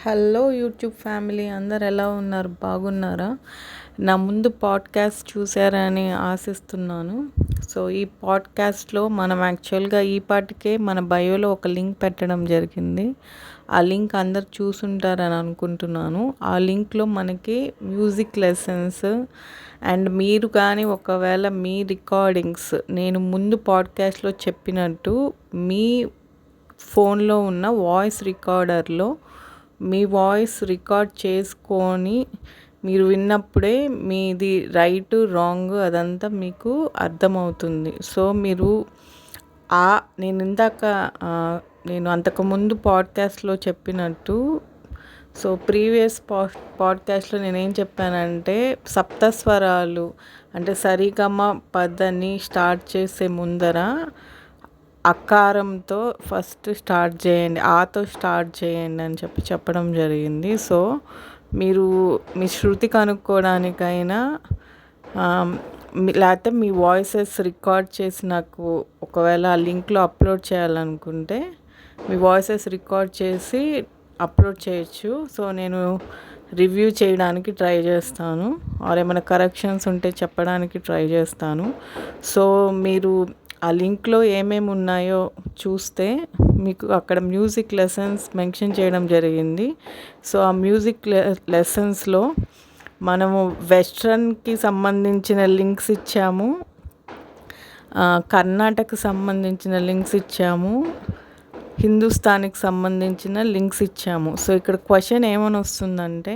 Hello YouTube family, అందరు ఎలా ఉన్నారు? బాగున్నారా? నా ముందు పాడ్కాస్ట్ చూసారని ఆశిస్తున్నాను. సో ఈ పాడ్కాస్ట్లో మనం యాక్చువల్గా ఈ పాటికే మన బయోలో ఒక లింక్ పెట్టడం జరిగింది. ఆ లింక్ అందరు చూసుంటారని అనుకుంటున్నాను. ఆ లింక్లో మనకి మ్యూజిక్ లెసన్స్ అండ్ మీరు కానీ ఒకవేళ మీ రికార్డింగ్స్ నేను ముందు పాడ్కాస్ట్లో చెప్పినట్టు మీ ఫోన్లో ఉన్న వాయిస్ రికార్డర్లో మీ వాయిస్ రికార్డ్ చేసుకొని మీరు విన్నప్పుడే మీది రైట్ రాంగ్ అదంతా మీకు అర్థమవుతుంది. సో మీరు నేను ఇందాక నేను అంతకుముందు పాడ్కాస్ట్లో చెప్పినట్టు సో ప్రీవియస్ పాడ్కాస్ట్లో నేనేం చెప్పానంటే సప్తస్వరాలు అంటే సరిగమ పదని స్టార్ట్ చేసే ముందర అకారంతో ఫస్ట్ స్టార్ట్ చేయండి, ఆతో స్టార్ట్ చేయండి అని చెప్పడం జరిగింది. సో మీరు మీ శృతి కనుక్కోవడానికైనా లేకపోతే మీ వాయిసెస్ రికార్డ్ చేసి నాకు ఒకవేళ ఆ లింక్లో అప్లోడ్ చేయాలనుకుంటే మీ వాయిసెస్ రికార్డ్ చేసి అప్లోడ్ చేయొచ్చు. సో నేను రివ్యూ చేయడానికి ట్రై చేస్తాను, ఆర్ ఏమైనా కరెక్షన్స్ ఉంటే చెప్పడానికి ట్రై చేస్తాను. సో మీరు ఆ లింక్లో ఏమేమి ఉన్నాయో చూస్తే మీకు అక్కడ మ్యూజిక్ లెసన్స్ మెన్షన్ చేయడం జరిగింది. సో ఆ మ్యూజిక్ లెసన్స్లో మనము వెస్ట్రన్కి సంబంధించిన లింక్స్ ఇచ్చాము, కర్ణాటకకు సంబంధించిన లింక్స్ ఇచ్చాము, హిందుస్థానికి సంబంధించిన లింక్స్ ఇచ్చాము. సో ఇక్కడ క్వశ్చన్ ఏమని వస్తుందంటే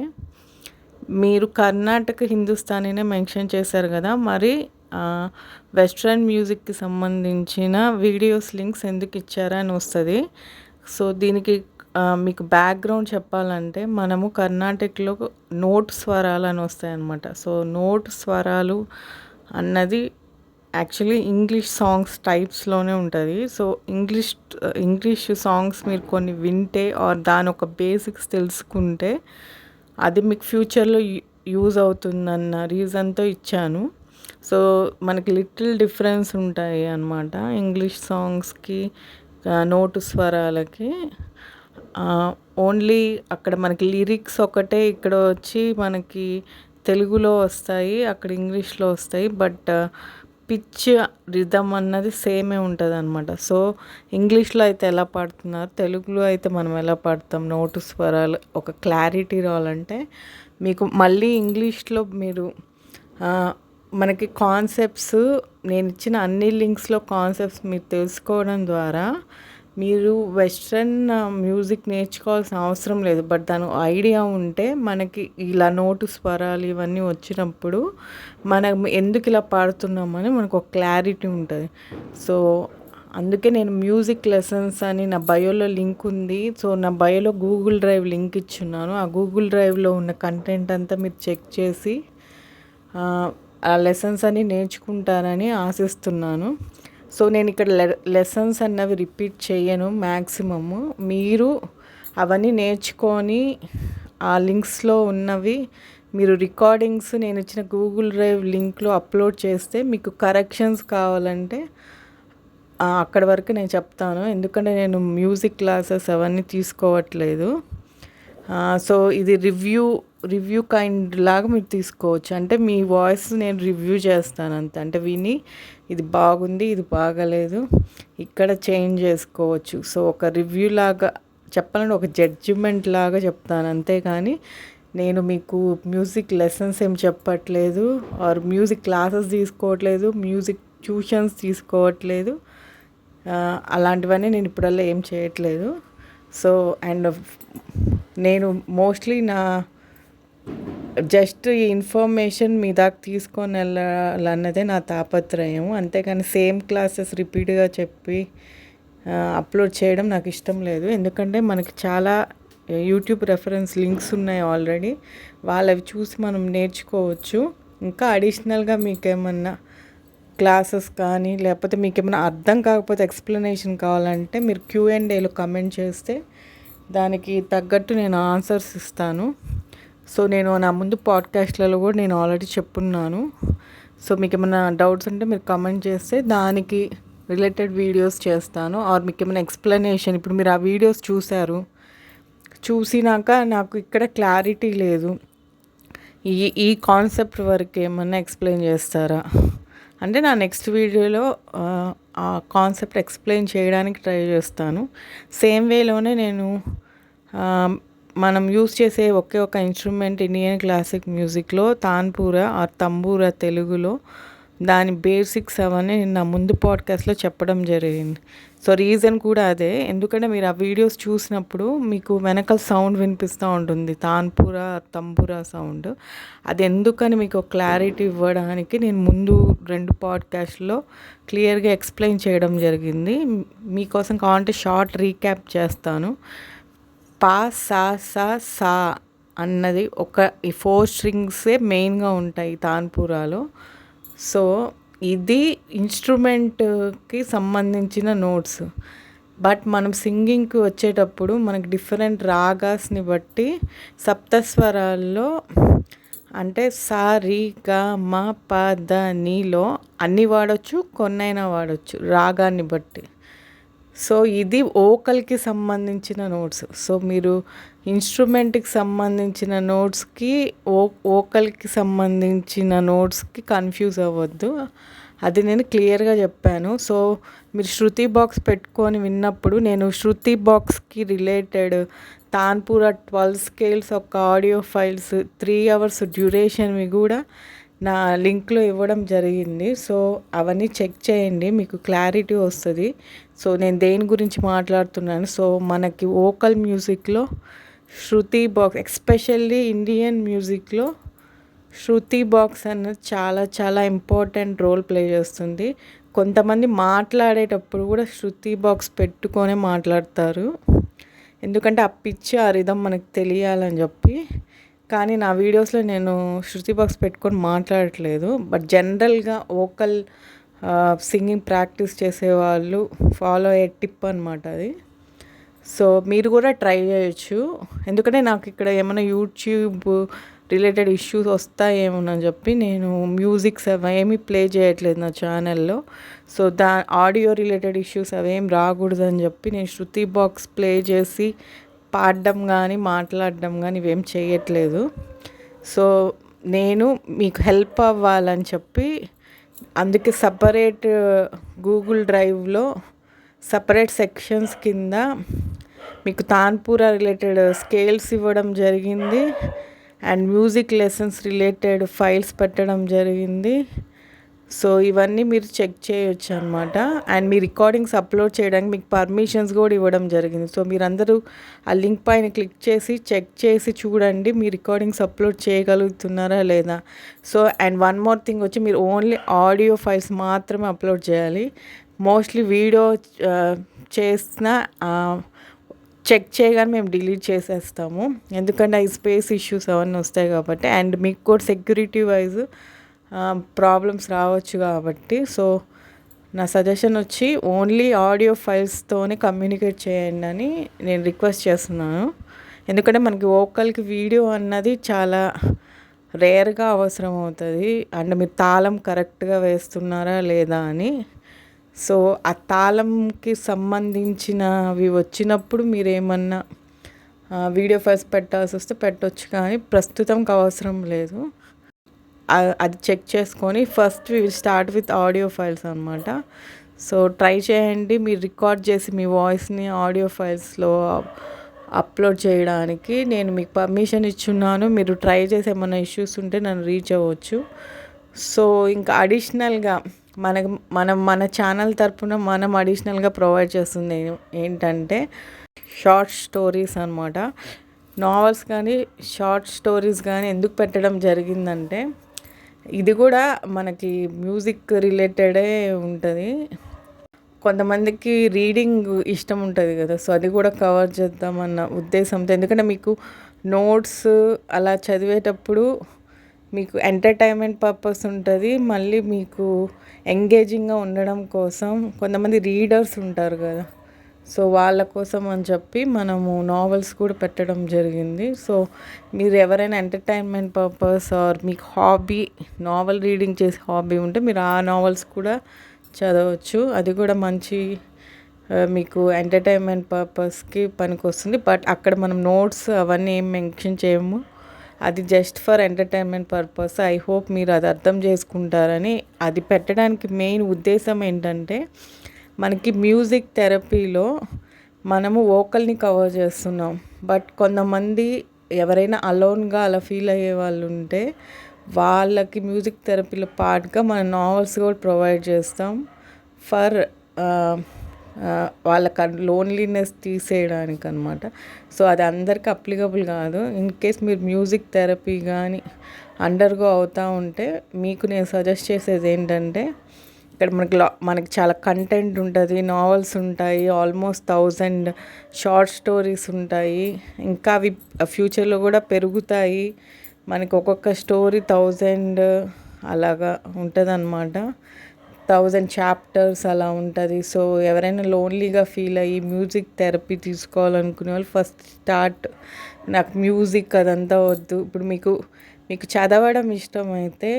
మీరు కర్ణాటక హిందుస్థానీనే మెన్షన్ చేశారు కదా, మరి వెస్ట్రన్ మ్యూజిక్కి సంబంధించిన వీడియోస్ లింక్స్ ఎందుకు ఇచ్చారా అని వస్తుంది. సో దీనికి మీకు బ్యాక్గ్రౌండ్ చెప్పాలంటే మనము కర్ణాటకలో నోట్ స్వరాలు అని వస్తాయన్నమాట. సో నోట్ స్వరాలు అన్నది యాక్చువల్లీ ఇంగ్లీష్ సాంగ్స్ టైప్స్లోనే ఉంటుంది. సో ఇంగ్లీష్ సాంగ్స్ మీరు కొన్ని వింటే ఆర్ దాని ఒక బేసిక్స్ తెలుసుకుంటే అది మీకు ఫ్యూచర్లో యూజ్ అవుతుందన్న రీజన్తో ఇచ్చాను. సో మనకి లిటిల్ డిఫరెన్స్ ఉంటాయి అన్నమాట ఇంగ్లీష్ సాంగ్స్కి నోటు స్వరాలకి. ఓన్లీ అక్కడ మనకి లిరిక్స్ ఒకటే ఇక్కడ వచ్చి మనకి తెలుగులో వస్తాయి, అక్కడ ఇంగ్లీష్లో వస్తాయి. బట్ పిచ్ రిథమ్ అన్నది సేమే ఉంటుంది అనమాట. సో ఇంగ్లీష్లో అయితే ఎలా పాడుతున్నారు, తెలుగులో అయితే మనం ఎలా పాడతాం, నోటు స్వరాలు ఒక క్లారిటీ రావాలంటే మీకు మళ్ళీ ఇంగ్లీష్లో మీరు మనకి కాన్సెప్ట్స్ నేను ఇచ్చిన అన్ని లింక్స్లో కాన్సెప్ట్స్ మీరు తెలుసుకోవడం ద్వారా మీరు వెస్ట్రన్ మ్యూజిక్ నేర్చుకోవాల్సిన అవసరం లేదు. బట్ దాని ఐడియా ఉంటే మనకి ఇలా నోటు స్వరాలు ఇవన్నీ వచ్చినప్పుడు మనం ఎందుకు ఇలా పాడుతున్నామని మనకు ఒక క్లారిటీ ఉంటుంది. సో అందుకే నేను మ్యూజిక్ లెసన్స్ అని నా బయోలో లింక్ ఉంది. సో నా బయోలో గూగుల్ డ్రైవ్ లింక్ ఇచ్చున్నాను. ఆ గూగుల్ డ్రైవ్లో ఉన్న కంటెంట్ అంతా మీరు చెక్ చేసి ఆ లెసన్స్ అన్ని నేర్చుకుంటారని ఆశిస్తున్నాను. సో నేను ఇక్కడ లెసన్స్ అన్నవి రిపీట్ చేయను మ్యాక్సిమము. మీరు అవన్నీ నేర్చుకొని ఆ లింక్స్లో ఉన్నవి మీరు రికార్డింగ్స్ నేను ఇచ్చిన గూగుల్ డ్రైవ్ లింక్లో అప్లోడ్ చేస్తే మీకు కరెక్షన్స్ కావాలంటే అక్కడి వరకు నేను చెప్తాను. ఎందుకంటే నేను మ్యూజిక్ క్లాసెస్ అవన్నీ తీసుకోవట్లేదు. సో ఇది రివ్యూ కైండ్ లాగా మీరు తీసుకోవచ్చు. అంటే మీ వాయిస్ నేను రివ్యూ చేస్తాను అంతే. అంటే విని ఇది బాగుంది, ఇది బాగలేదు, ఇక్కడ చేంజ్ చేసుకోవచ్చు. సో ఒక రివ్యూ లాగా చెప్పాలంటే ఒక జడ్జిమెంట్ లాగా చెప్తాను, అంతేగాని నేను మీకు మ్యూజిక్ లెసన్స్ ఏం చెప్పట్లేదు, ఆర్ మ్యూజిక్ క్లాసెస్ తీసుకోవట్లేదు, మ్యూజిక్ ట్యూషన్స్ తీసుకోవట్లేదు. అలాంటివన్నీ నేను ఇప్పుడల్లా ఏం చేయట్లేదు. సో అండ్ నేను మోస్ట్లీ నా జస్ట్ ఈ ఇన్ఫర్మేషన్ మీ దాకా తీసుకొని వెళ్ళాలన్నదే నా తాపత్రయం, అంతేకాని సేమ్ క్లాసెస్ రిపీట్గా చెప్పి అప్లోడ్ చేయడం నాకు ఇష్టం లేదు. ఎందుకంటే మనకి చాలా యూట్యూబ్ రెఫరెన్స్ లింక్స్ ఉన్నాయి ఆల్రెడీ, వాళ్ళవి చూసి మనం నేర్చుకోవచ్చు. ఇంకా అడిషనల్గా మీకేమన్నా క్లాసెస్ కానీ లేకపోతే మీకు ఏమైనా అర్థం కాకపోతే ఎక్స్ప్లెనేషన్ కావాలంటే మీరు Q&Aలో కమెంట్ చేస్తే దానికి తగ్గట్టు నేను ఆన్సర్స్ ఇస్తాను. సో నేను నా ముందు పాడ్కాస్ట్లలో కూడా నేను ఆల్రెడీ చెప్పున్నాను. సో మీకు ఏమైనా డౌట్స్ ఉంటే మీరు కమెంట్ చేస్తే దానికి రిలేటెడ్ వీడియోస్ చేస్తాను. ఆర్ మీకు ఏమైనా ఎక్స్ప్లెనేషన్, ఇప్పుడు మీరు ఆ వీడియోస్ చూశారు, చూసినాక నాకు ఇక్కడ క్లారిటీ లేదు. ఈ కాన్సెప్ట్ వరకు ఏమన్నా ఎక్స్ప్లెయిన్ చేస్తారా అంటే నా నెక్స్ట్ వీడియోలో ఆ కాన్సెప్ట్ ఎక్స్ప్లెయిన్ చేయడానికి ట్రై చేస్తాను. సేమ్ వేలోనే నేను మనం యూస్ చేసే ఒకే ఒక ఇన్స్ట్రుమెంట్ ఇండియన్ క్లాసిక్ మ్యూజిక్లో తాన్పూర ఆర్ తంబూర తెలుగులో దాని బేసిక్స్ అవన్నీ నేను నా ముందు పాడ్కాస్ట్లో చెప్పడం జరిగింది. సో రీజన్ కూడా అదే, ఎందుకంటే మీరు ఆ వీడియోస్ చూసినప్పుడు మీకు వెనకాల సౌండ్ వినిపిస్తూ ఉంటుంది, తాన్పూర తంబూర సౌండ్. అది ఎందుకని మీకు క్లారిటీ ఇవ్వడానికి నేను ముందు 2 పాడ్కాస్ట్లో క్లియర్గా ఎక్స్ప్లెయిన్ చేయడం జరిగింది. మీకోసం కావాలంటే షార్ట్ రీక్యాప్ చేస్తాను. పా సా సా సా అన్నది ఈ 4 స్ట్రింగ్సే మెయిన్గా ఉంటాయి తాన్పూరాలో. సో ఇది ఇన్స్ట్రుమెంట్కి సంబంధించిన నోట్స్. బట్ మనం సింగింగ్కి వచ్చేటప్పుడు మనకి డిఫరెంట్ రాగాస్ని బట్టి సప్తస్వరాల్లో అంటే సా రి గా మ ప ద నీలో అన్నీ వాడచ్చు, కొన్నైనా వాడచ్చు రాగాన్ని బట్టి. సో ఇది ఓకల్కి సంబంధించిన నోట్స్. సో మీరు ఇన్స్ట్రుమెంట్కి సంబంధించిన నోట్స్కి ఓకల్కి సంబంధించిన నోట్స్కి కన్ఫ్యూజ్ అవ్వద్దు, అది నేను క్లియర్గా చెప్పాను. సో మీరు శృతి బాక్స్ పెట్టుకొని విన్నప్పుడు నేను శృతి బాక్స్కి రిలేటెడ్ తాన్పూర 12 స్కేల్స్ ఒక ఆడియో ఫైల్స్ 3 hours డ్యూరేషన్వి కూడా నా లింక్లో ఇవ్వడం జరిగింది. సో అవన్నీ చెక్ చేయండి, మీకు క్లారిటీ వస్తుంది. సో నేను దేని గురించి మాట్లాడుతున్నాను. సో మనకి వోకల్ మ్యూజిక్లో శృతి బాక్స్, ఎస్పెషల్లీ ఇండియన్ మ్యూజిక్లో శృతి బాక్స్ అన్నది చాలా చాలా ఇంపార్టెంట్ రోల్ ప్లే చేస్తుంది. కొంతమంది మాట్లాడేటప్పుడు కూడా శృతి బాక్స్ పెట్టుకొనే మాట్లాడతారు, ఎందుకంటే ఆ పిచ్ ఆ రిథం మనకు తెలియాలని చెప్పి. కానీ నా వీడియోస్లో నేను శృతి బాక్స్ పెట్టుకొని మాట్లాడట్లేదు. బట్ జనరల్గా వోకల్ సింగింగ్ ప్రాక్టీస్ చేసేవాళ్ళు ఫాలో అయ్యే టిప్ అనమాట అది. సో మీరు కూడా ట్రై చేయొచ్చు, ఎందుకంటే నాకు ఇక్కడ ఏమైనా యూట్యూబ్ రిలేటెడ్ ఇష్యూస్ వస్తాయేమోనని చెప్పి నేను మ్యూజిక్స్ అవేమీ ప్లే చేయట్లేదు నా ఛానల్లో. సో ఆడియో రిలేటెడ్ ఇష్యూస్ అవేం రాకూడదని చెప్పి నేను శృతి బాక్స్ ప్లే చేసి పాడడం కానీ మాట్లాడడం కానీ ఇవేం చేయట్లేదు. సో నేను మీకు హెల్ప్ అవ్వాలని చెప్పి అందుకే సపరేట్ గూగుల్ డ్రైవ్లో సపరేట్ సెక్షన్స్ కింద మీకు తాన్పూర రిలేటెడ్ స్కేల్స్ ఇవ్వడం జరిగింది and music lessons related files పెట్టడం జరిగింది. సో ఇవన్నీ మీరు చెక్ చేయొచ్చు అనమాట. అండ్ మీ రికార్డింగ్స్ అప్లోడ్ చేయడానికి మీకు పర్మిషన్స్ కూడా ఇవ్వడం జరిగింది. సో మీరందరూ ఆ లింక్ పైన క్లిక్ చేసి చెక్ చేసి చూడండి మీ రికార్డింగ్స్ అప్లోడ్ చేయగలుగుతున్నారా లేదా. So and one more thing వచ్చి మీరు ఓన్లీ ఆడియో ఫైల్స్ మాత్రమే అప్లోడ్ చేయాలి. మోస్ట్లీ వీడియో చేసిన చెక్ చేయగానే మేము డిలీట్ చేసేస్తాము, ఎందుకంటే ఈ స్పేస్ ఇష్యూస్ అవన్నీ వస్తాయి కాబట్టి. అండ్ మీకు కూడా సెక్యూరిటీ వైజ్ ప్రాబ్లమ్స్ రావచ్చు కాబట్టి. సో నా సజెషన్ వచ్చి ఓన్లీ ఆడియో ఫైల్స్తోనే కమ్యూనికేట్ చేయండి అని నేను రిక్వెస్ట్ చేస్తున్నాను, ఎందుకంటే మనకి వోకల్కి వీడియో అన్నది చాలా రేర్గా అవసరం అవుతుంది. అండ్ మీరు తాళం కరెక్ట్గా వేస్తున్నారా లేదా అని. సో ఆ తాళంకి సంబంధించినవి వచ్చినప్పుడు మీరు ఏమన్నా వీడియో ఫైల్స్ పెట్టాల్సి వస్తే పెట్టవచ్చు, కానీ ప్రస్తుతంకి అవసరం లేదు. అది చెక్ చేసుకొని first we will start with audio files అనమాట. సో ట్రై చేయండి మీరు రికార్డ్ చేసి మీ వాయిస్ని ఆడియో ఫైల్స్లో అప్లోడ్ చేయడానికి. నేను మీకు పర్మిషన్ ఇచ్చున్నాను, మీరు ట్రై చేసి ఏమైనా ఇష్యూస్ ఉంటే నన్ను రీచ్ అవ్వచ్చు. సో ఇంకా అడిషనల్గా మన ఛానల్ తరపున మనం అడిషనల్గా ప్రొవైడ్ చేస్తుంది ఏంటంటే షార్ట్ స్టోరీస్ అనమాట. నావెల్స్ కానీ షార్ట్ స్టోరీస్ కానీ ఎందుకు పెట్టడం జరిగిందంటే ఇది కూడా మనకి మ్యూజిక్ రిలేటెడే ఉంటుంది. కొంతమందికి రీడింగ్ ఇష్టం ఉంటుంది కదా, సో అది కూడా కవర్ చేద్దామన్న ఉద్దేశంతో. ఎందుకంటే మీకు నోట్స్ అలా చదివేటప్పుడు మీకు ఎంటర్టైన్మెంట్ పర్పస్ ఉంటుంది, మళ్ళీ మీకు ఎంగేజింగ్గా ఉండడం కోసం. కొంతమంది రీడర్స్ ఉంటారు కదా, సో వాళ్ళ కోసం అని చెప్పి మనము నావెల్స్ కూడా పెట్టడం జరిగింది. సో మీరు ఎవరైనా ఎంటర్టైన్మెంట్ పర్పస్ ఆర్ మీకు హాబీ నావెల్ రీడింగ్ చేసే హాబీ ఉంటే మీరు ఆ నావెల్స్ కూడా చదవచ్చు, అది కూడా మంచి మీకు ఎంటర్టైన్మెంట్ పర్పస్కి పనికొస్తుంది. బట్ అక్కడ మనం నోట్స్ అవన్నీ ఏం మెన్షన్ చేయము. అది just for entertainment purpose. I hope మీరు అది అర్థం చేసుకుంటారని. అది పెట్టడానికి మెయిన్ ఉద్దేశం ఏంటంటే, మనకి మ్యూజిక్ థెరపీలో మనము వోకల్ని కవర్ చేస్తున్నాం. బట్ కొంతమంది ఎవరైనా అలోన్గా అలా ఫీల్ అయ్యే వాళ్ళు ఉంటే వాళ్ళకి మ్యూజిక్ థెరపీలో పార్ట్గా మన నావెల్స్ కూడా ప్రొవైడ్ చేస్తాం ఫర్ వాళ్ళకి లోన్లీనెస్ తీసేయడానికి అనమాట. సో అది అందరికీ అప్లికబుల్ కాదు. ఇన్ కేస్ మీరు మ్యూజిక్ థెరపీ కానీ అండర్గో అవుతూ ఉంటే మీకు నేను సజెస్ట్ చేసేది ఏంటంటే, ఇక్కడ మనకి చాలా కంటెంట్ ఉంటుంది, నావెల్స్ ఉంటాయి, ఆల్మోస్ట్ 1000 షార్ట్ స్టోరీస్ ఉంటాయి. ఇంకా అవి ఫ్యూచర్లో కూడా పెరుగుతాయి. మనకి ఒక్కొక్క స్టోరీ 1000 అలాగా ఉంటుంది అన్నమాట. 1000 చాప్టర్స్ అలా ఉంటుంది. సో ఎవరైనా లోన్లీగా ఫీల్ అయ్యి మ్యూజిక్ థెరపీ తీసుకోవాలనుకునే వాళ్ళు ఫస్ట్ స్టార్ట్, నాకు మ్యూజిక్ అదంతా వద్దు. ఇప్పుడు మీకు చదవడం ఇష్టమైతే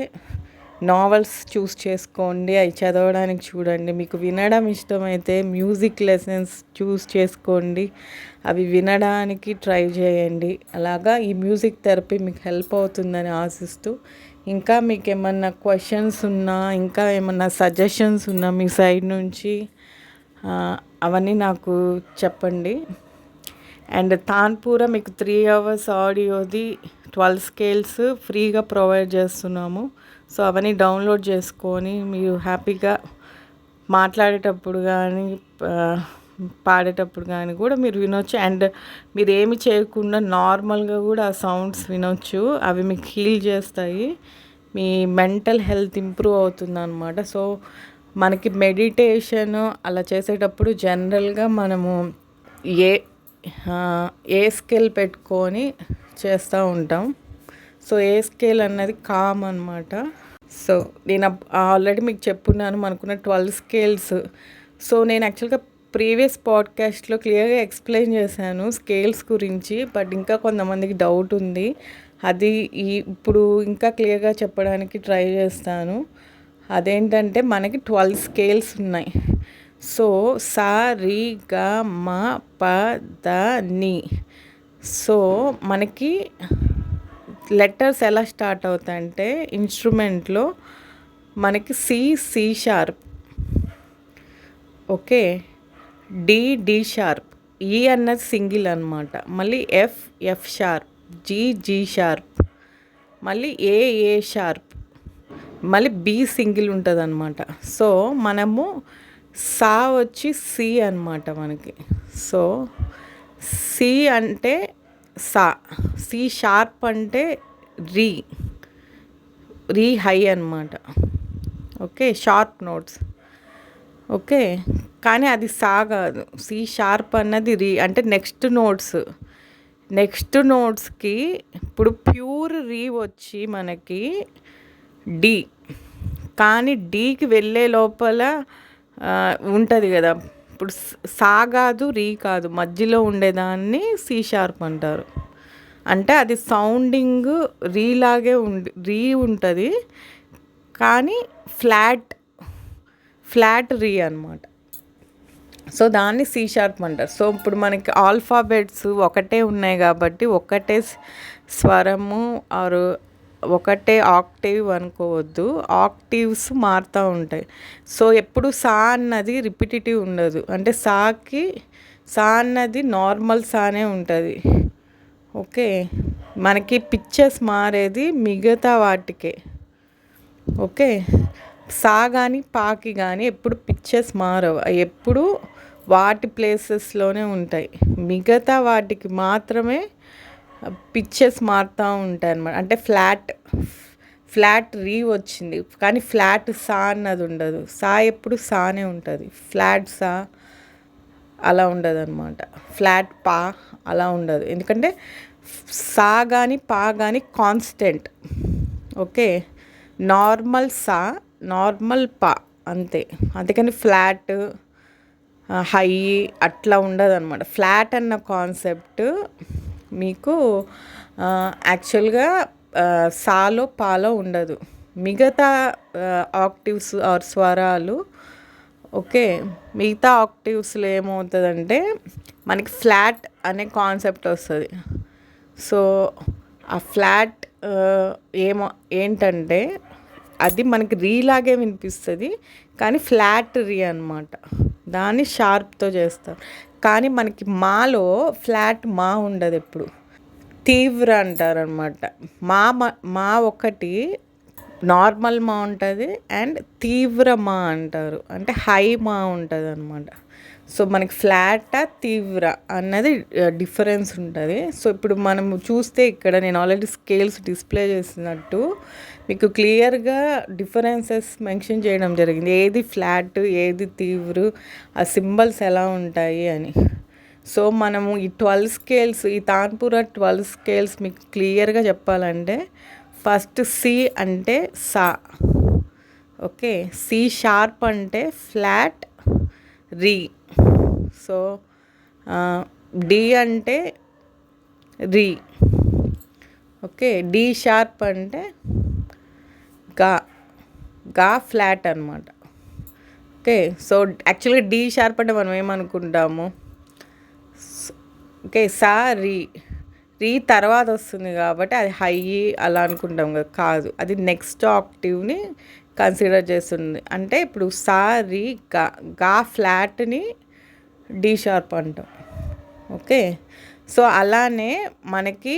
నావెల్స్ చూస్ చేసుకోండి, అవి చదవడానికి చూడండి. మీకు వినడం ఇష్టమైతే మ్యూజిక్ లెసన్స్ చూస్ చేసుకోండి, అవి వినడానికి ట్రై చేయండి. అలాగా ఈ మ్యూజిక్ థెరపీ మీకు హెల్ప్ అవుతుందని ఆశిస్తూ, ఇంకా మీకు ఏమన్నా క్వశ్చన్స్ ఉన్నా, ఇంకా ఏమన్నా సజెషన్స్ ఉన్నా మీ సైడ్ నుంచి అవన్నీ నాకు చెప్పండి. అండ్ తాన్పూర మీకు 3 hours ఆడియోది 12 స్కేల్స్ ఫ్రీగా ప్రొవైడ్ చేస్తున్నాము. సో అవన్నీ డౌన్లోడ్ చేసుకొని మీరు హ్యాపీగా మాట్లాడేటప్పుడు కానీ పాడేటప్పుడు కానీ కూడా మీరు వినొచ్చు. అండ్ మీరు ఏమి చేయకుండా నార్మల్గా కూడా ఆ సౌండ్స్ వినొచ్చు. అవి మీకు హీల్ చేస్తాయి, మీ మెంటల్ హెల్త్ ఇంప్రూవ్ అవుతుంది అన్నమాట. సో మనకి మెడిటేషన్ అలా చేసేటప్పుడు జనరల్గా మనము ఏ స్కేల్ పెట్టుకొని చేస్తూ ఉంటాం. సో ఏ స్కేల్ అన్నది కామ్ అనమాట. సో నేను ఆల్రెడీ మీకు చెప్పున్నాను మనకున్న 12 స్కేల్స్. సో నేను యాక్చువల్గా ప్రీవియస్ పాడ్కాస్ట్లో క్లియర్గా ఎక్స్ప్లెయిన్ చేశాను స్కేల్స్ గురించి. బట్ ఇంకా కొంతమందికి డౌట్ ఉంది, అది ఇప్పుడు ఇంకా క్లియర్గా చెప్పడానికి ట్రై చేస్తాను. అదేంటంటే మనకి 12 స్కేల్స్ ఉన్నాయి. సో సా రి గ మ ప ద ని. సో మనకి లెటర్స్ ఎలా స్టార్ట్ అవుతాయంటే ఇన్స్ట్రుమెంట్లో మనకి C sharp, okay, D sharp, ఈ అన్నది సింగిల్ అనమాట. మళ్ళీ ఎఫ్ షార్ప్, జీ షార్ప్, మళ్ళీ ఏ షార్ప్, మళ్ళీ బి సింగిల్ ఉంటుంది అనమాట. సో మనము సా వచ్చి సి అనమాట మనకి. సో సి అంటే సా, సి షార్ప్ అంటే రీ హై అనమాట. Okay, sharp notes. ఓకే, కానీ అది సా కాదు, సి షార్ప్ అన్నది రీ అంటే నెక్స్ట్ నోట్స్కి ఇప్పుడు ప్యూర్ రీ వచ్చి మనకి డి. కానీ డీకి వెళ్ళే లోపల ఉంటుంది కదా, ఇప్పుడు సా కాదు రీ కాదు, మధ్యలో ఉండేదాన్ని సి షార్ప్ అంటారు. అంటే అది సౌండింగ్ రీలాగే రీ ఉంటుంది, కానీ ఫ్లాట్ రీ అనమాట. సో దాన్ని సి షార్ప్ అంటారు. సో ఇప్పుడు మనకి ఆల్ఫాబెట్స్ ఒకటే ఉన్నాయి కాబట్టి ఒకటే స్వరము ఆరు ఒకటే ఆక్టేవ్ అనుకోవద్దు, ఆక్టివ్స్ మారుతూ ఉంటాయి. సో ఎప్పుడు సా అన్నది రిపిటేటివ్ ఉండదు, అంటే సా అన్నది నార్మల్ సానే ఉంటుంది. ఓకే, మనకి పిక్చర్స్ మారేది మిగతా వాటికే. ఓకే, సా కానీ పాకి కానీ ఎప్పుడు పిక్చర్స్ మారవు, ఎప్పుడు వాటి ప్లేసెస్లోనే ఉంటాయి. మిగతా వాటికి మాత్రమే పిక్చర్స్ మారుతూ ఉంటాయి అన్నమాట. అంటే ఫ్లాట్ రీ వచ్చింది కానీ ఫ్లాట్ సా అన్నది ఉండదు. సా ఎప్పుడు సానే ఉంటుంది, ఫ్లాట్ సా అలా ఉండదు అనమాట. ఫ్లాట్ పా అలా ఉండదు, ఎందుకంటే సా కానీ పా కానీ కాన్స్టెంట్. ఓకే, నార్మల్ సా నార్మల్ పా అంతే. అందుకని ఫ్లాట్ హై అట్లా ఉండదు అనమాట. ఫ్లాట్ అన్న కాన్సెప్ట్ మీకు యాక్చువల్గా సాలో పాలో ఉండదు. మిగతా ఆక్టివ్స్ ఆర్ స్వరాలు ఓకే. మిగతా ఆక్టివ్స్‌లో ఏమవుతదంటే, మనకి ఫ్లాట్ అనే కాన్సెప్ట్ వస్తది. సో, ఆ ఫ్లాట్ ఏమో ఏంటంటే, అది మనకి రీ లాగే వినిపిస్తది. కానీ ఫ్లాట్ రీ అనమాట. దాన్ని షార్ప్‌తో చేస్తారు. కానీ మనకి మాలో ఫ్లాట్ మా ఉండదెప్పుడు. తీవ్ర అంటారనమాట. మా ఒకటి నార్మల్ మా ఉంటది. అండ్ తీవ్ర మా అంటారు. అంటే హై మా ఉంటదనమాట. సో, మనకి ఫ్లాటా, తీవ్ర అన్నది డిఫరెన్స్ ఉంటది. సో, ఇప్పుడు మనము చూస్తే ఇక్కడ నేను ఆల్రెడీ స్కేల్స్ డిస్‌ప్లే చేసినట్టు మీకు క్లియర్‌గా డిఫరెన్సెస్ మెన్షన్ చేయడం జరిగింది. ఏది ఫ్లాట్, ఏది తీవ్ర, ఆ సింబల్స్ ఎలా ఉంటాయి అని. సో, మనము ఈ 12 స్కేల్స్, ఈ తాన్పుర 12 స్కేల్స్ మీకు క్లియర్‌గా చెప్పాలంటే, ఫస్ట్ సి అంటే సా. ఓకే. సి షార్ప్ అంటే ఫ్లాట్, రీ. సో, డి అంటే రీ. ఓకే. డి షార్ప్ అంటే గా. గా ఫ్లాట్ అనమాట. ఓకే. సో, యాక్చువల్‌గా డి షార్ప్ అంటే మనం ఏమనుకుంటాము? ఓకే. సా, రీ. రీ తర్వాత వస్తుంది కాబట్టి అది హై అలా అనుకుంటాం కదా. కాదు, అది నెక్స్ట్ ఆక్టివ్ని కన్సిడర్ చేస్తుంది. అంటే ఇప్పుడు సా, రీ, గా. గా ఫ్లాట్ని డి షార్ప్ అంటాం. ఓకే. సో, అలానే మనకి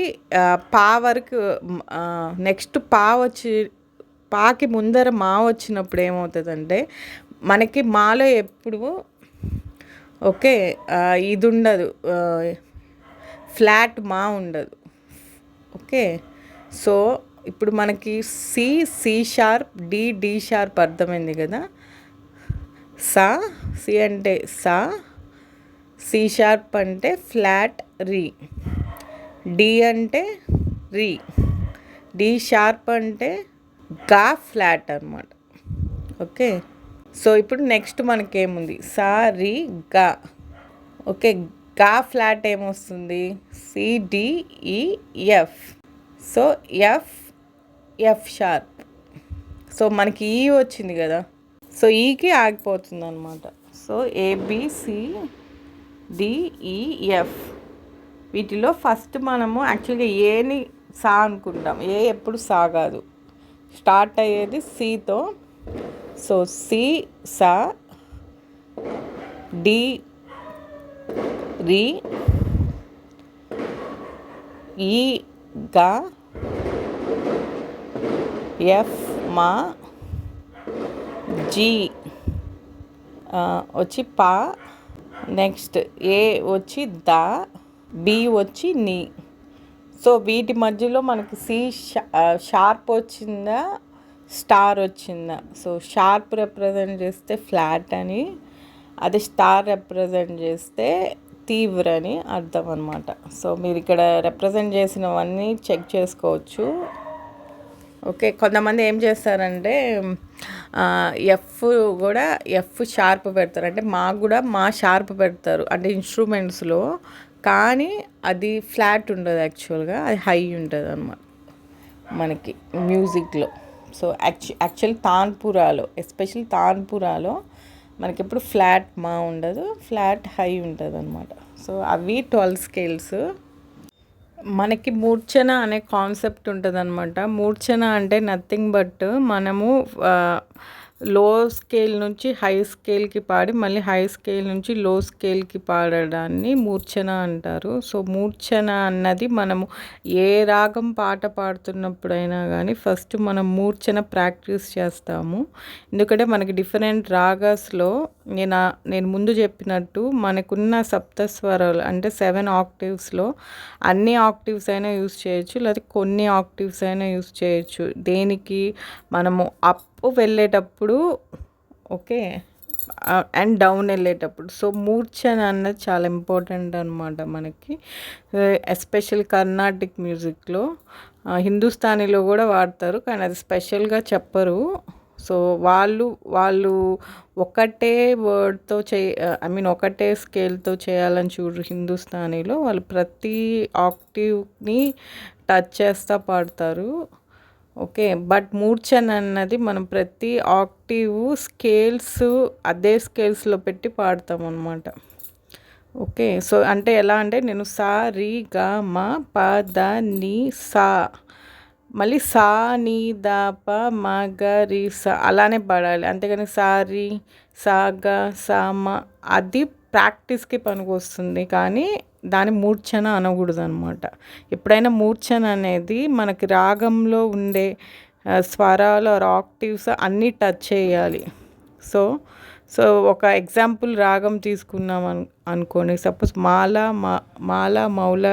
పా వరకు నెక్స్ట్ పా వచ్చి, పాకి ముందర మా వచ్చినప్పుడు ఏమవుతుందంటే, మనకి మాలో ఎప్పుడు ఓకే ఇది ఉండదు, ఫ్లాట్ మా ఉండదు. ఓకే. సో, ఇప్పుడు మనకి C, C sharp, D, D sharp అర్థమైంది కదా. సా, సి అంటే సా, సి షార్ప్ అంటే ఫ్లాట్, రీ. డి అంటే రీ. డి షార్ప్ అంటే గా ఫ్లాట్ అనమాట. ఓకే. సో, ఇప్పుడు నెక్స్ట్ మనకేముంది? సా, రీ, గా. ఓకే. గా ఫ్లాట్ ఏమొస్తుంది? C, D, E, F. So, F, F sharp. So, మనకి ఈ వచ్చింది కదా. సో, ఈకి ఆగిపోతుంది అనమాట. So, A B C, D E F. వీటిలో ఫస్ట్ మనము యాక్చువల్గా ఏని సా అనుకుంటాం. ఏ ఎప్పుడు సా కాదు, స్టార్ట్ అయ్యేది సితో. సో, సి సా, డి రీ, ఈ గా, ఎఫ్ మా, జీ వచ్చి పా, నెక్స్ట్ ఏ వచ్చి దా, బి వచ్చి నీ. సో, వీటి మధ్యలో మనకి సి షార్ప్ వచ్చిందా, స్టార్ వచ్చిందా? సో, షార్ప్ రిప్రజెంట్ చేస్తే ఫ్లాట్ అని, అది స్టార్ రిప్రజెంట్ చేస్తే తీవ్ర అని అర్థం అనమాట. సో, మీరు ఇక్కడ రిప్రజెంట్ చేసినవన్నీ చెక్ చేసుకోవచ్చు. ఓకే. కొంతమంది ఏం చేస్తారంటే ఎఫ్ కూడా ఎఫ్ షార్ప్ పెడతారు. అంటే మాకు కూడా మా షార్ప్ పెడతారు అంటే ఇన్స్ట్రుమెంట్స్లో. కానీ అది ఫ్లాట్ ఉండదు, యాక్చువల్గా అది హై ఉంటుంది అన్నమాట మనకి మ్యూజిక్లో. సో, యాక్చువల్ తాన్పురాలో, ఎస్పెషల్లీ తాన్పురాలో మనకి ఎప్పుడు ఫ్లాట్ మా ఉండదు, ఫ్లాట్ హై ఉంటుంది అనమాట. సో, అవి 12 స్కేల్స్. మనకి మూర్ఛన అనే కాన్సెప్ట్ ఉంటుందన్నమాట. మూర్ఛన అంటే నథింగ్ బట్ మనము లో స్కేల్ నుంచి హై స్కేల్కి పాడి, మళ్ళీ హై స్కేల్ నుంచి లో స్కేల్కి పాడడాన్ని మూర్ఛన అంటారు. సో, మూర్ఛన అన్నది మనము ఏ రాగం పాట పాడుతున్నప్పుడైనా కానీ ఫస్ట్ మనం మూర్ఛన ప్రాక్టీస్ చేస్తాము. ఎందుకంటే మనకి డిఫరెంట్ రాగాస్లో నేను ముందు చెప్పినట్టు మనకున్న సప్తస్వరాలు అంటే 7 ఆక్టివ్స్లో అన్ని ఆక్టివ్స్ అయినా యూస్ చేయొచ్చు, లేదా కొన్ని ఆక్టివ్స్ అయినా యూస్ చేయొచ్చు. దేనికి? మనము అప్ వెళ్ళేటప్పుడు, ఓకే, అండ్ డౌన్ వెళ్ళేటప్పుడు. సో, మూర్ఛన అన్నది చాలా ఇంపార్టెంట్ అనమాట మనకి, ఎస్పెషల్ కర్ణాటిక్ మ్యూజిక్లో. హిందుస్థానీలో కూడా వాడతారు, కానీ అది స్పెషల్గా చెప్పరు. సో, వాళ్ళు ఒకటే వర్డ్తో ఒకటే స్కేల్తో చేయాలని చూడరు హిందుస్థానీలో. వాళ్ళు ప్రతి ఆక్టివ్ని టచ్ చేస్తూ పాడతారు. ఓకే. బట్ మూర్ఛన అన్నది మనం ప్రతి ఆక్టివ్ స్కేల్స్ అదే స్కేల్స్‌లో పెట్టి పాడతామనమాట. ఓకే. సో, అంటే ఎలా అంటే నేను సా, రి, గ, మ, ప, ద, ని, సా మళ్ళీ సా, ని, ద, ప, మ, గ, రి, స అలానే పాడాలి. అంతేగాని సా, రి, సా, గ, సా, మ అది ప్రాక్టీస్‌కి పనికొస్తుంది. కానీ దాన్ని మూర్ఛన అనకూడదనమాట. ఎప్పుడైనా మూర్ఛన అనేది మనకి రాగంలో ఉండే స్వరాలు ఆర్ ఆక్టివ్స్ అన్నీ టచ్ చేయాలి. సో, సో ఒక ఎగ్జాంపుల్ రాగం తీసుకున్నాం అనుకోండి. సపోజ్ మాల, మౌల,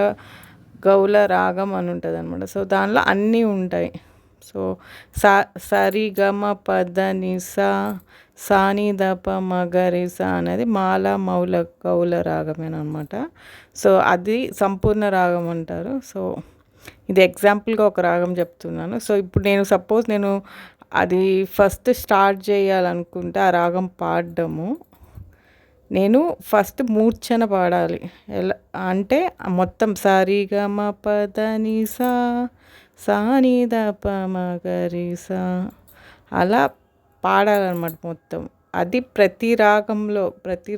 గౌల రాగం అని ఉంటదనమాట. సో, దానిలో అన్నీ ఉంటాయి. సో, సరి, గమ, పద, ని, సా, ని, ద, ప, మ, గ, రి, స అనేది మాల, మౌల, గౌల రాగమేనమాట. సో, అది సంపూర్ణ రాగం అంటారు. సో, ఇది ఎగ్జాంపుల్‌గా ఒక రాగం చెప్తున్నాను. సో, ఇప్పుడు నేను సపోజ్ నేను అది ఫస్ట్ స్టార్ట్ చేయాలనుకుంటే ఆ రాగం పాడడము, నేను ఫస్ట్ మూర్ఛన పాడాలి. ఎలా అంటే మొత్తం సరి, గ, మ, ప, ద, ని, సా, ని, ద, ప, మ, గ, రి, స అలా పాడాలన్నమాట మొత్తం. అది ప్రతి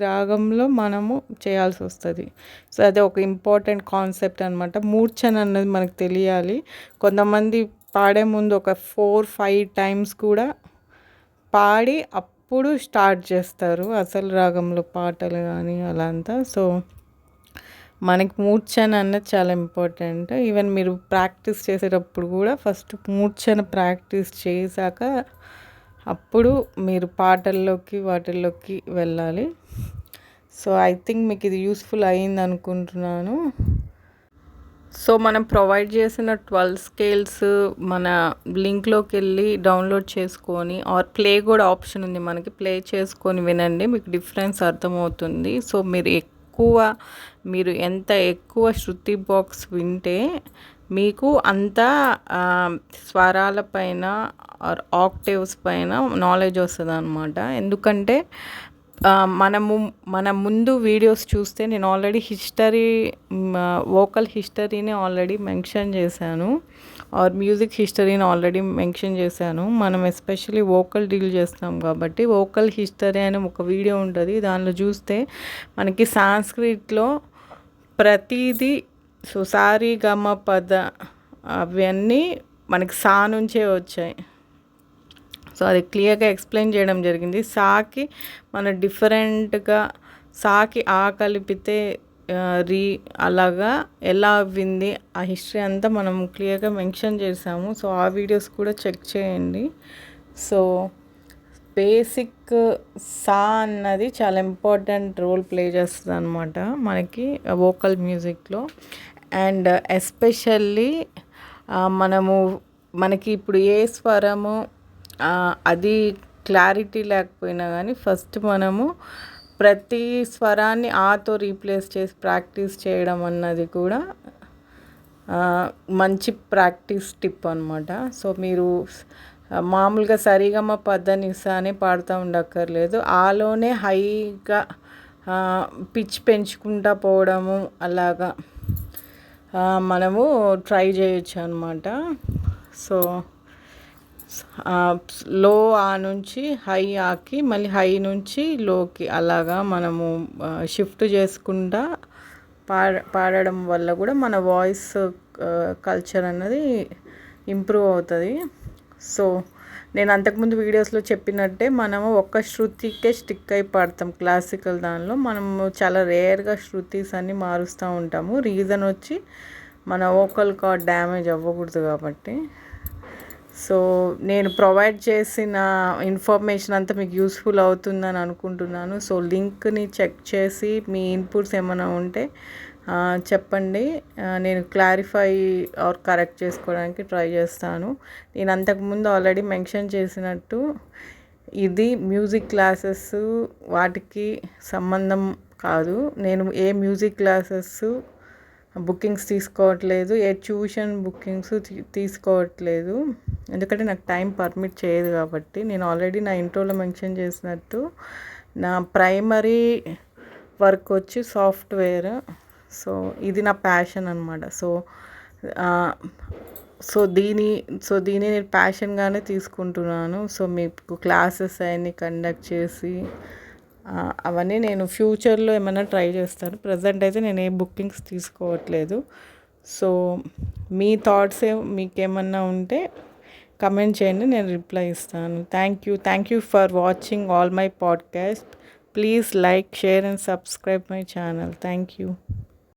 రాగంలో మనము చేయాల్సొస్తది. సో, అది ఒక ఇంపార్టెంట్ కాన్సెప్ట్ అనమాట. మూర్ఛన అన్నది మనకు తెలియాలి. కొంతమంది పాడే ముందు ఒక 4, 5 టైమ్స్ కూడా పాడి అప్పుడు స్టార్ట్ చేస్తారు అసలు రాగంలో పాటలు కానీ అలా అంతా. సో, మనకి మూర్ఛన అన్నది చాలా ఇంపార్టెంట్. ఈవెన్ మీరు ప్రాక్టీస్ చేసేటప్పుడు కూడా ఫస్ట్ మూర్ఛన ప్రాక్టీస్ చేశాక అప్పుడు మీరు పాటల్లోకి వాటిల్లోకి వెళ్ళాలి. సో, ఐ థింక్ మీకు ఇది యూస్ఫుల్ అయింది అనుకుంటున్నాను. సో, మనం ప్రొవైడ్ చేసిన 12 స్కేల్స్ మన లింక్‌లోకి వెళ్ళి డౌన్లోడ్ చేసుకొని ఆర్ ప్లే కూడా ఆప్షన్ ఉంది మనకి. ప్లే చేసుకొని వినండి, మీకు డిఫరెన్స్ అర్థమవుతుంది. సో, మీరు ఎంత ఎక్కువ శృతి బాక్స్ వింటే మీకు అంత స్వరాల పైన ఆర్ ఆక్టేవ్స్ పైన నాలెడ్జ్ వస్తుందన్నమాట. ఎందుకంటే మన ముందు వీడియోస్ చూస్తే నేను ఆల్రెడీ వోకల్ హిస్టరీని ఆల్రెడీ మెన్షన్ చేశాను ఆర్ మ్యూజిక్ హిస్టరీని ఆల్రెడీ మెన్షన్ చేశాను. మనం ఎస్పెషల్లీ వోకల్ డీల్ చేస్తాం కాబట్టి వోకల్ హిస్టరీ అనే ఒక వీడియో ఉంటుంది. దానిలో చూస్తే మనకి సాంస్క్రిట్లో ప్రతిదీ సో సారీ, గమ, పద అవన్నీ మనకి సా నుంచే వచ్చాయి. సో, అది క్లియర్గా ఎక్స్ప్లెయిన్ చేయడం జరిగింది. సాకి మన డిఫరెంట్గా సాకి ఆ కలిపితే రీ అలాగా ఎలా అవ్వింది ఆ హిస్టరీ అంతా మనం క్లియర్గా మెన్షన్ చేసాము. సో, ఆ వీడియోస్ కూడా చెక్ చేయండి. సో, బేసిక్ సా అన్నది చాలా ఇంపార్టెంట్ రోల్ ప్లే చేస్తుంది అనమాట మనకి వోకల్ మ్యూజిక్లో. అండ్ ఎస్పెషల్లీ మనకి ఇప్పుడు ఏ స్వరము అది క్లారిటీ లేకపోయినా కానీ ఫస్ట్ మనము ప్రతి స్వరాన్ని ఆతో రీప్లేస్ చేసి ప్రాక్టీస్ చేయడం అన్నది కూడా మంచి ప్రాక్టీస్ టిప్ అనమాట. సో, మీరు మామూలుగా సరిగమ పద నిసా అని పాడుతూ ఉండక్కర్లేదు. ఆలోనే హైగా పిచ్ పెంచుకుంటూ పోవడము అలాగా మనము ట్రై చేయొచ్చు అనమాట. సో, లో ఆ నుంచి హై ఆకి మళ్ళీ హై నుంచి లోకి అలాగా మనము షిఫ్ట్ చేసుకుంటా పాడడం వల్ల కూడా మన వాయిస్ కల్చర్ అన్నది ఇంప్రూవ్ అవుతుంది. సో, నేను అంతకుముందు వీడియోస్లో చెప్పినట్టే మనము ఒక్క శృతికే స్టిక్ అయి పాడతాం. క్లాసికల్ దానిలో మనము చాలా రేర్గా శృతిస్ అన్ని మారుస్తూ ఉంటాము. రీజన్ వచ్చి మన వోకల్ కార్డ్ డ్యామేజ్ అవ్వకూడదు కాబట్టి. సో, నేను ప్రొవైడ్ చేసిన ఇన్ఫర్మేషన్ అంతా మీకు యూస్ఫుల్ అవుతుందని అనుకుంటున్నాను. సో, లింక్ని చెక్ చేసి మీ ఇన్పుట్స్ ఏమైనా ఉంటే చెప్పండి. నేను క్లారిఫై ఆర్ కరెక్ట్ చేసుకోవడానికి ట్రై చేస్తాను. నేను అంతకుముందు ఆల్రెడీ మెన్షన్ చేసినట్టు ఇది మ్యూజిక్ క్లాసెస్ వాటికి సంబంధం కాదు. నేను ఏ మ్యూజిక్ క్లాసెస్ బుకింగ్స్ తీసుకోవట్లేదు, ఏ ట్యూషన్ బుకింగ్స్ తీసుకోవట్లేదు. ఎందుకంటే నాకు టైం పర్మిట్ చేయదు కాబట్టి. నేను ఆల్రెడీ నా ఇంట్రోలో మెన్షన్ చేసినట్టు నా ప్రైమరీ వర్క్ వచ్చి సాఫ్ట్వేర్. సో, ఇది నా ప్యాషన్ అనమాట. సో, సో దీన్ని నేను ప్యాషన్గానే తీసుకుంటున్నాను. సో మీకు క్లాసెస్ అవన్నీ కండక్ట్ చేసి అవన్నీ నేను ఫ్యూచర్లో ఏమైనా ట్రై చేస్తాను. ప్రజెంట్ అయితే నేను ఏ బుకింగ్స్ తీసుకోవట్లేదు. సో మీ థాట్స్ మీకేమన్నా ఉంటే కమెంట్ చేయండి, నేను రిప్లై ఇస్తాను. Thank you for watching all my podcast. Please like, share and subscribe my channel. Thank you.